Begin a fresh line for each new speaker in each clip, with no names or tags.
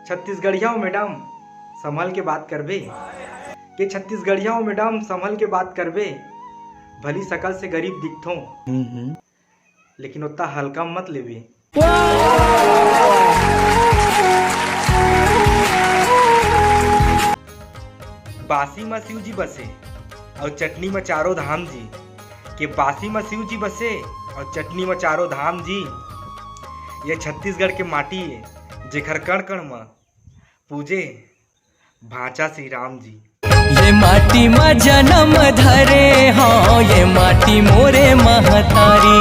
छत्तीसगढ़िया हो मैडम संभल के बात करबे। के छत्तीसगढ़िया हो मैडम संभल के बात करबे। भली शकल से गरीब दिखथो लेकिन उतना हल्का मत लेबे। बासी में शिव जी बसे और चटनी में चारों धाम जी। के बासी में शिव जी बसे और चटनी में चारों धाम जी। ये छत्तीसगढ़ के माटी है जेखर कण कण में पूजे भाचा श्री राम जी।
ये माटी में जन्म धरे हाँ ये माटी मोरे महतारी।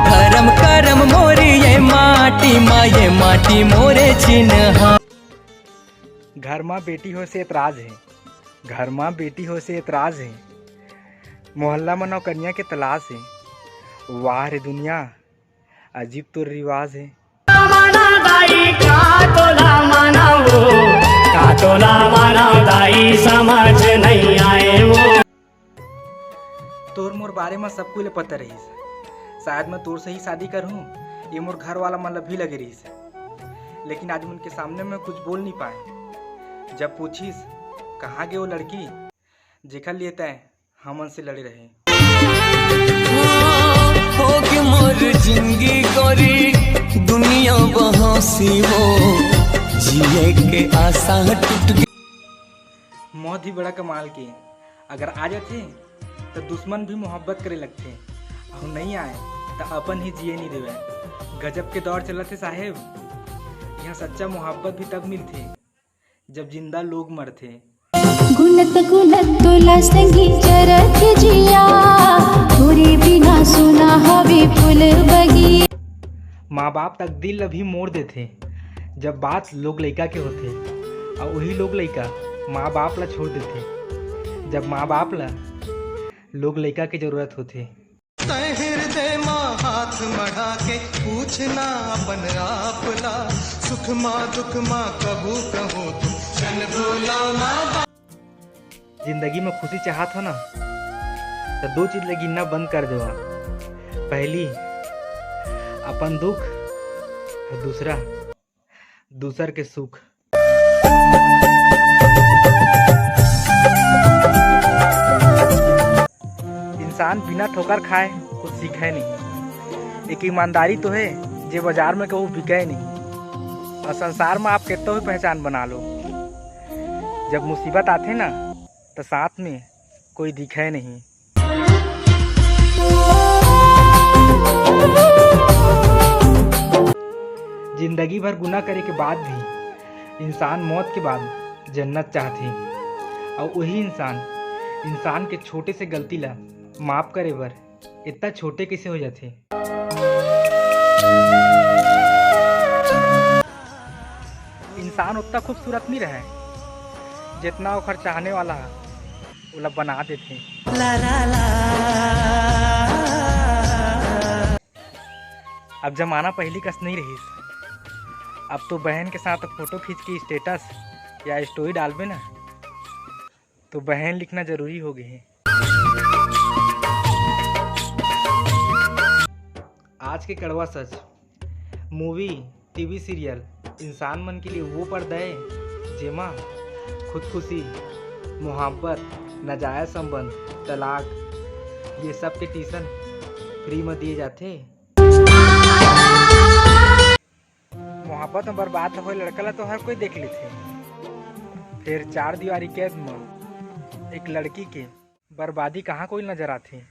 धर्म करम मोरी ये माटी मोरे चिन्ह।
घर माँ बेटी हो से एतराज है। घर माँ बेटी हो से एतराज है। मोहल्ला में नौकरियाँ के तलाश है। वाह रे दुनिया अजीब तो रिवाज है।
समझ नहीं आए वो।
तोर मोर बारे में सब कुछ पता रहीस। शायद मैं तोर से ही शादी करूं ये मोर घर वाला मन भी लगे रहीस। लेकिन आज उनके सामने मैं कुछ बोल नहीं पाए। जब पूछीस कहाँ गए वो लड़की जेखर लिए तय हमन से लड़े रहे।
हो मोर जिंदगी गोरी दुनिया बहसी हो जिए के आशा टूट गई।
मौत ही बड़ा कमाल की अगर आ जाते तो दुश्मन भी मोहब्बत करे लगते और नहीं आए तो अपन ही जिए नहीं देवे। गजब के दौर चलते साहेब। यहाँ सच्चा मोहब्बत भी तब मिलते जब जिंदा लोग मरते।
गुनत गुनत तोला संगी चरत जिया तोरे बिना सुना हवे फूल बगी।
माँ बाप तक दिल अभी मोड़ देते जब बात लोग लइका के होते और वही लोग लइका माँ बाप ला छोड़ देते जब माँ बाप ला लोग लइका के जरूरत होते।
हृदय माँ हाथ बढ़ा के पूछना अपन आप ला सुख माँ दुख माँ कबू कहो तुम चल बोला माँ।
जिंदगी में खुशी चाहत हो ना तो दो चीज गिनना बंद कर देवा। पहली अपन दुख और दूसरा दूसर के सुख। इंसान बिना ठोकर खाए कुछ सीखे नहीं। एक ईमानदारी तो है जे बाजार में कहूँ बिके नहीं। और संसार में आप कितना भी पहचान बना लो जब मुसीबत आते ना तो साथ में कोई दिखे नहीं। जिंदगी भर गुनाह करे के बाद भी इंसान मौत के बाद जन्नत चाहते और वही इंसान के छोटे से गलती ला माफ करे बर इतना छोटे कैसे हो जाते। इंसान उतना खूबसूरत नहीं रहे जितना ओखर चाहने वाला उला बना देते।
ला ला ला।
अब जमाना पहली कस नहीं रही। अब तो बहन के साथ फोटो खींच के स्टेटस या स्टोरी डालबे ना तो बहन लिखना जरूरी हो गई है। आज के कड़वा सच मूवी टीवी सीरियल इंसान मन के लिए वो पर्दा है जेमा खुदकुशी मोहब्बत नाजायज संबंध तलाक ये सब के ट्यूशन फ्री में दिए जाते। मोहब्बत में बर्बाद हो लड़का ला तो हर कोई देख लेते। फिर चार दीवारी कैद में एक लड़की के बर्बादी कहाँ कोई नजर आती।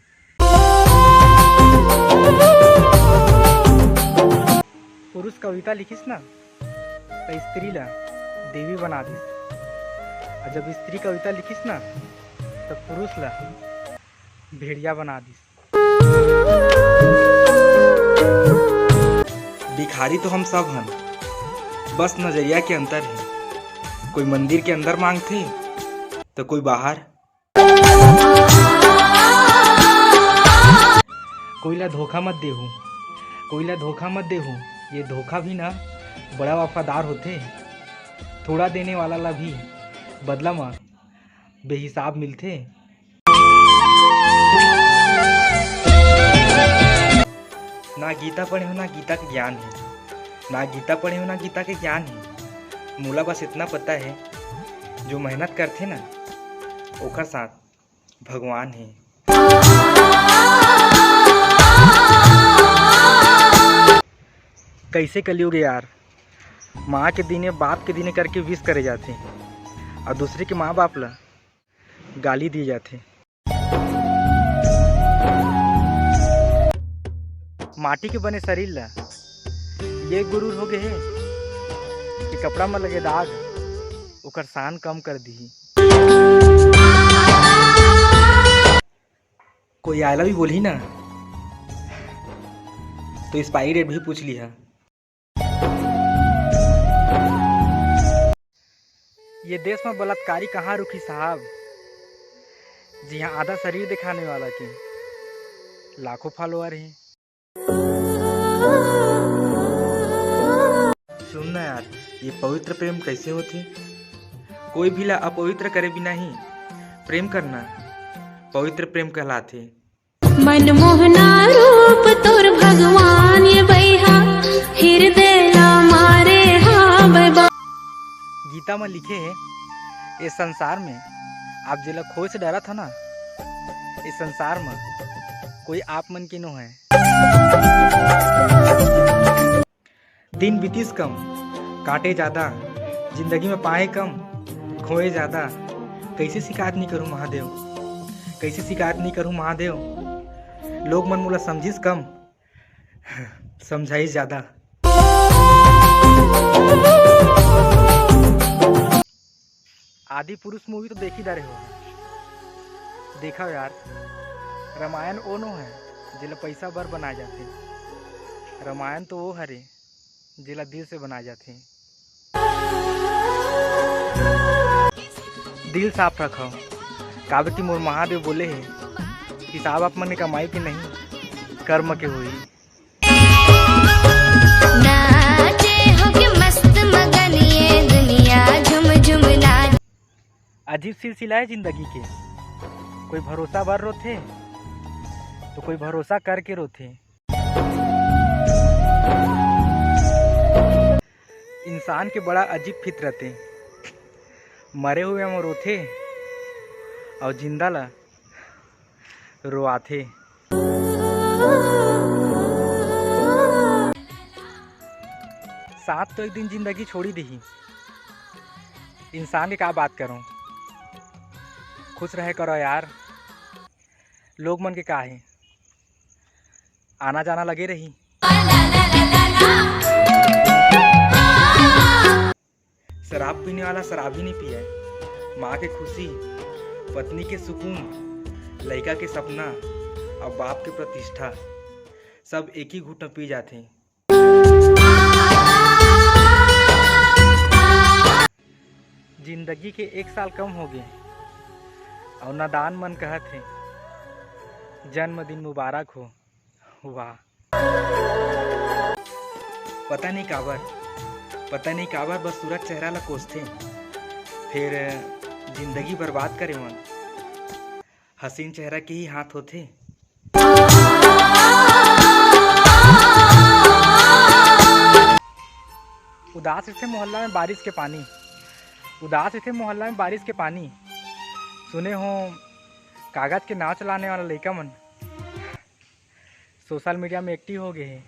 पुरुष कविता लिखिस ना तो स्त्री ला देवी बना दिस और जब स्त्री कविता लिखिस ना तो पुरुष ला भेड़िया बना दिस। भिखारी तो हम सब हैं बस नजरिया के अंतर है। कोई मंदिर के अंदर मांगते तो कोई बाहर। कोई ला धोखा मत देहू कोई ला धोखा मत देहू। ये धोखा भी ना बड़ा वफादार होते। थोड़ा देने वाला ला भी बदला में बेहिसाब मिलते। ना गीता पढ़े हो ना गीता के ज्ञान है। ना गीता पढ़े हो ना गीता के ज्ञान है। मोला बस इतना पता है, जो मेहनत करते ना ओकर साथ भगवान है। कैसे कलियोगे यार, माँ के दिने बाप के दिने करके विश करे जाते और दूसरे के माँ बाप ला गाली दिए जाते। माटी के बने शरीर ला ये गुरूर हो गए है कि कपड़ा में लगे दाग ओकर शान कम कर दी। कोई आयला भी बोली ना तो एक्सपायरी डेट भी पूछ लिया। ये देश में बलात्कारी कहाँ रुकी साहब, जी हाँ आधा शरीर दिखाने वाला के लाखों फॉलोअर हैं। सुनना यार, ये पवित्र प्रेम कैसे होती? कोई भी ला अपवित्र करे बिना ही प्रेम करना पवित्र प्रेम कहलाते।
मनमोहना रूप तोर भगवान ये बैहा हृदय ला मारे हाँ बाबा।
गीता में लिखे है, इस संसार में आप जिला खोज से डरा था ना, इस संसार में कोई आप मन की नो है। दिन बीतीस कम काटे ज़्यादा, जिंदगी में पाए कम खोए ज़्यादा। कैसे शिकायत नहीं करूँ महादेव, कैसे शिकायत नहीं करूँ महादेव। लोग मन मोला समझिस कम समझाइस ज़्यादा। आदि पुरुष मूवी तो देखी जा रहे हो, देखा हो यार। रामायण ओ नो है जिला पैसा बर बनाए जाते, रामायण तो वो हरे जिला दिल से बनाए जाते। दिल साफ रखो, काबर की मोर महादेव बोले है कि साहब आप मन कमाई के नहीं कर्म के हुई। अजीब सिलसिला है जिंदगी के, कोई भरोसा बर रोथे तो कोई भरोसा करके रोथे। इंसान के बड़ा अजीब फितरत है, मरे हुए हम रोथे और जिंदा ला रोआथे। साथ तो एक दिन जिंदगी छोड़ी दी, इंसान की क्या बात करूं। खुश रहे करो यार, लोग मन के का है, आना जाना लगे रही। शराब पीने वाला शराब ही नहीं पिए, माँ के खुशी, पत्नी के सुकून, लड़का के सपना और बाप के प्रतिष्ठा सब एक ही घूंट में पी जाते हैं। जिंदगी के 1 साल कम हो गए और नादान मन कहत है जन्मदिन मुबारक हो। वाह, पता नहीं काबर बस सूरज चेहरा ला कोसते, फिर जिंदगी बर्बाद करे मन। हसीन चेहरा के ही हाथ होते। उदास थे मोहल्ला में बारिश के पानी, उदास थे मोहल्ला में बारिश के पानी। सुने हो कागज के नाव चलाने वाला लड़का मन सोशल मीडिया में एक्टिव हो गए हैं।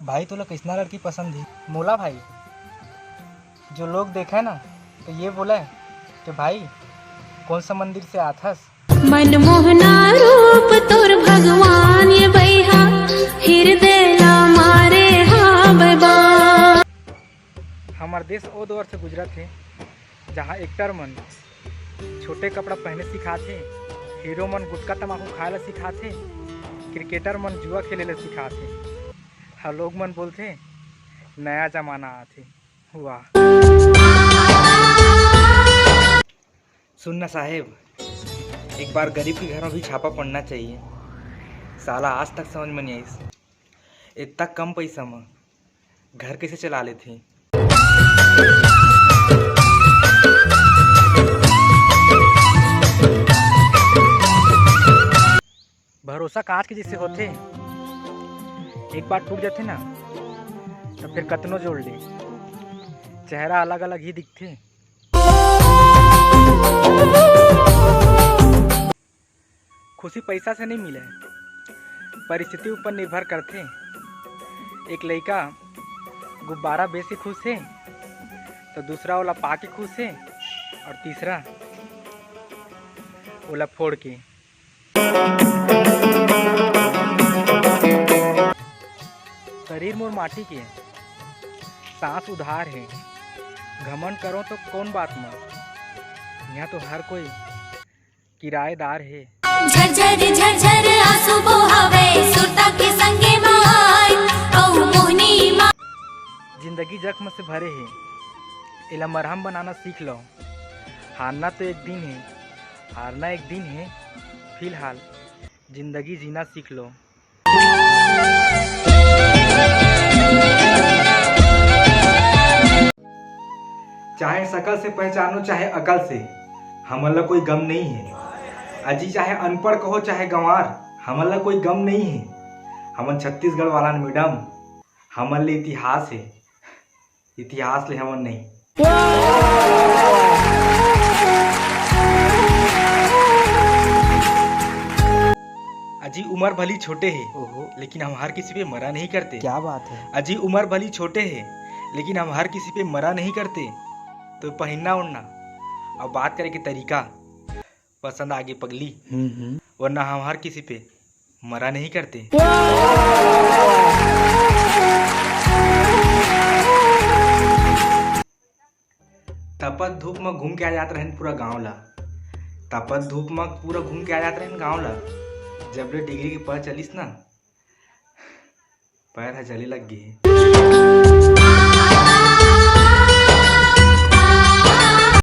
भाई तो लोग किसना लड़की पसंद है? मोला भाई जो लोग देखा ना तो ये बोला है कि भाई कौन सा मंदिर से आथस।
मनमोहना रूप तोर भगवान ये बैहा हृदय ला मारे हाँ बाबा।
हमार देश ओ दौर से गुजरत है जहाँ एक्टर मन छोटे कपड़ा पहने सिखाते, हीरो मन गुटखा तम्बाकू खाए ला सिखाते, क्रिकेटर मन जुआ खेले ला सिखाते, हर लोग मन बोलते नया जमाना आते। वाह, सुनना साहेब, एक बार गरीब के घर में भी छापा पड़ना चाहिए। साला आज तक समझ में नहीं आई, इतना कम पैसा में घर कैसे चला लेते। भरोसा कांच के जैसे होते, एक बार टूट जाते ना तो फिर कतनो जोड़ ले, चेहरा अलग अलग ही दिखते। खुशी पैसा से नहीं मिले, परिस्थिति ऊपर निर्भर करते। एक लड़का गुब्बारा बेच के खुश है, तो दूसरा वाला पा के खुश है, और तीसरा वाला फोड़ के। शरीर मोर माटी के, सांस उधार है, घमंड करो तो कौन बात मत, यहाँ तो हर कोई किराएदार है।
झरझर झरझर आंसू बहावे सुरता के संगे माय औ मोहनी मा।
जिंदगी जख्म से भरे है, इला मरहम बनाना सीख लो। हारना तो एक दिन है, हारना एक दिन है, फिलहाल जिंदगी जीना सीख लो। चाहे शकल से पहचानो चाहे अकल से, हमला कोई गम नहीं है। अजी चाहे अनपढ़ कहो चाहे गंवार, हमला कोई गम नहीं है। हमन छत्तीसगढ़ वाला मैडम, हमन ले इतिहास है, इतिहास ले हमन नहीं। अजी उम्र भली छोटे है, लेकिन हम हर किसी पे मरा नहीं करते।
क्या बात है।
अजी उम्र भली छोटे है, लेकिन हम हर किसी पे मरा नहीं करते। तो पहनना ओढ़ना और बात करे के तरीका पसंद आगे पगली, वरना हम हर किसी पे मरा नहीं करते। तपत धूप में घूम के आ जाते रहन पूरा गाँव ला, तपत धूप में पूरा घूम के आ जाते रहन गाँव ला। जब रे डिग्री के पता चलिस ना, पैर जले लग गए।